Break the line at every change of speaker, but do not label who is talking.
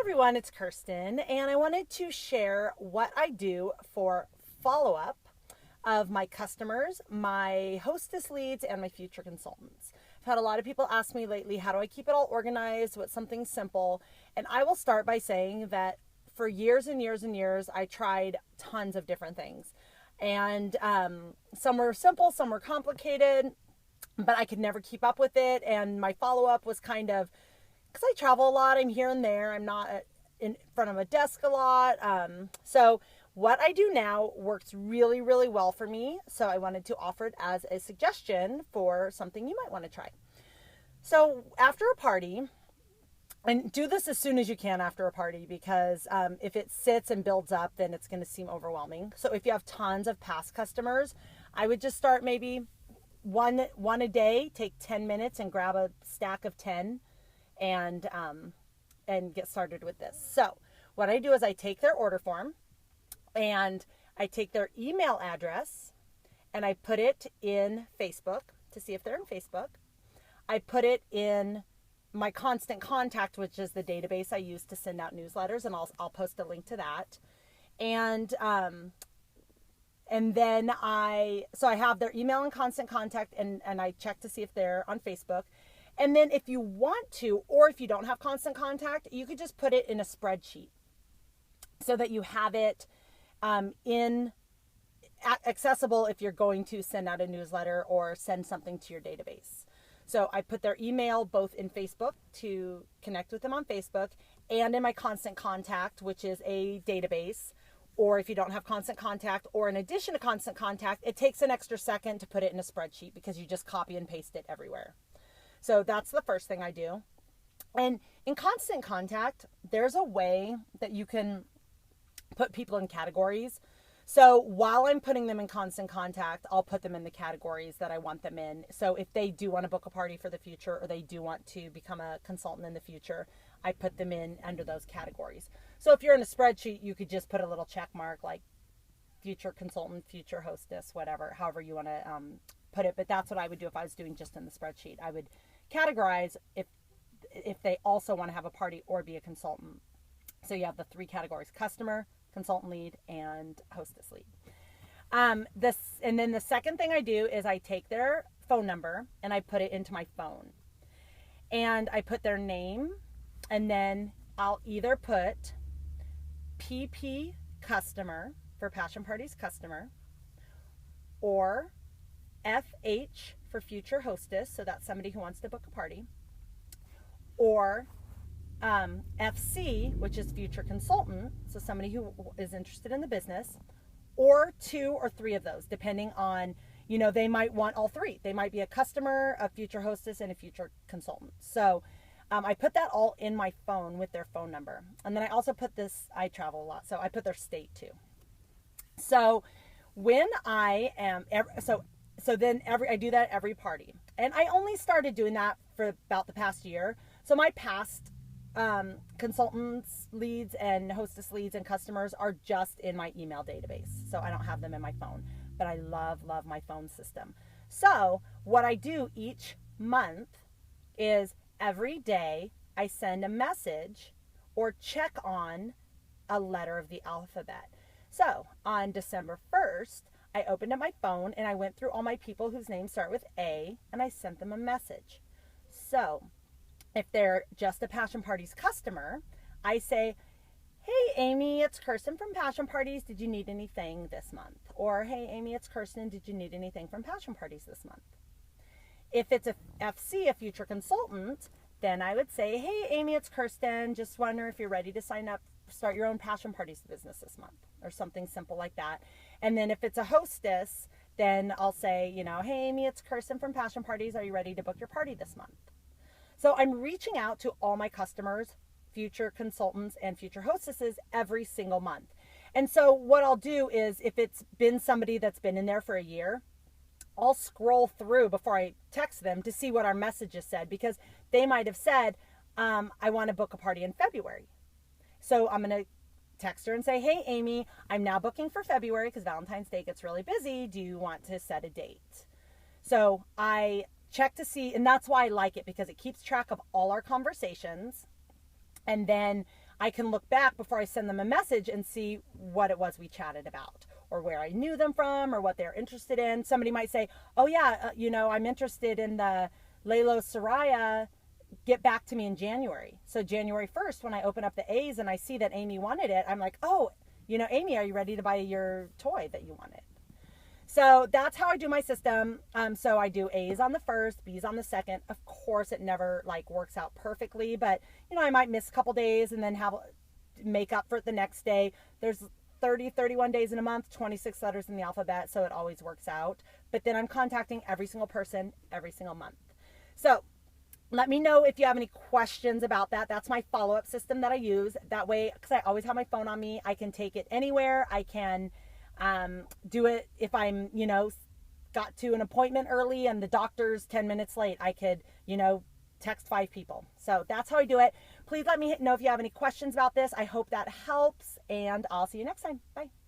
everyone, it's Kirsten, and I wanted to share what I do for follow-up of my customers, my hostess leads, and my future consultants. I've had a lot of people ask me lately, how do I keep it all organized? What's something simple? And I will start by saying that for years and years and years, I tried tons of different things. And some were simple, some were complicated, but I could never keep up with it. And my follow-up was kind of, because I travel a lot, I'm here and there, I'm not in front of a desk a lot. So what I do now works really, really well for me. So I wanted to offer it as a suggestion for something you might want to try. So after a party, and do this as soon as you can after a party, because if it sits and builds up, then it's going to seem overwhelming. So if you have tons of past customers, I would just start maybe one a day, take 10 minutes and grab a stack of 10 and get started with this. So what I do is I take their order form and I take their email address and I put it in Facebook to see if they're in Facebook. I put it in my constant contact, which is the database I use to send out newsletters, and I'll post a link to that. And then I have their email in constant contact, and I check to see if they're on Facebook. And then if you want to, or if you don't have constant contact, you could just put it in a spreadsheet so that you have it accessible if you're going to send out a newsletter or send something to your database. So I put their email both in Facebook to connect with them on Facebook and in my constant contact, which is a database. Or if you don't have constant contact, or in addition to constant contact, it takes an extra second to put it in a spreadsheet because you just copy and paste it everywhere. So that's the first thing I do. And in constant contact, there's a way that you can put people in categories. So while I'm putting them in constant contact, I'll put them in the categories that I want them in. So if they do want to book a party for the future, or they do want to become a consultant in the future, I put them in under those categories. So if you're in a spreadsheet, you could just put a little check mark like future consultant, future hostess, whatever, however you want to put it. But that's what I would do if I was doing just in the spreadsheet. I would categorize if they also want to have a party or be a consultant. So you have the three categories: customer, consultant lead, and hostess lead. And then the second thing I do is I take their phone number and I put it into my phone. And I put their name, and then I'll either put PP customer for Passion Parties customer, or FH for future hostess, so that's somebody who wants to book a party, or FC, which is future consultant, so somebody who is interested in the business, or 2 or 3 of those, depending on, they might want all 3. They might be a customer, a future hostess, and a future consultant. So I put that all in my phone with their phone number. And then I also put this, I travel a lot, so I put their state too. So when I am, I do that every party. And I only started doing that for about the past year. So my past consultants leads and hostess leads and customers are just in my email database. So I don't have them in my phone, but I love my phone system. So what I do each month is every day I send a message or check on a letter of the alphabet. So on December 1st, I opened up my phone and I went through all my people whose names start with A, and I sent them a message. So if they're just a Passion Parties customer, I say, hey, Amy, it's Kirsten from Passion Parties. Did you need anything this month? Or, hey, Amy, it's Kirsten. Did you need anything from Passion Parties this month? If it's a FC, a future consultant, then I would say, hey, Amy, it's Kirsten. Just wonder if you're ready to sign up, start your own Passion Parties business this month, or something simple like that. And then if it's a hostess, then I'll say, hey, Amy, it's Kirsten from Passion Parties. Are you ready to book your party this month? So I'm reaching out to all my customers, future consultants, and future hostesses every single month. And so what I'll do is, if it's been somebody that's been in there for a year, I'll scroll through before I text them to see what our messages said, because they might have said, I want to book a party in February. So I'm going to text her and say, hey, Amy, I'm now booking for February because Valentine's Day gets really busy. Do you want to set a date? So I check to see, and that's why I like it, because it keeps track of all our conversations. And then I can look back before I send them a message and see what it was we chatted about, or where I knew them from, or what they're interested in. Somebody might say, oh yeah, I'm interested in the Lalo Soraya, get back to me in January. So January 1st, when I open up the A's and I see that Amy wanted it, I'm like, oh, Amy, are you ready to buy your toy that you wanted? So that's how I do my system. So I do A's on the 1st, B's on the 2nd. Of course, it never like works out perfectly, but I might miss a couple days and then make up for it the next day. There's 31 days in a month, 26 letters in the alphabet, so it always works out. But then I'm contacting every single person every single month. So let me know if you have any questions about that. That's my follow-up system that I use. That way, because I always have my phone on me, I can take it anywhere. I can do it if I'm, got to an appointment early and the doctor's 10 minutes late. I could, text 5 people. So that's how I do it. Please let me know if you have any questions about this. I hope that helps, and I'll see you next time. Bye.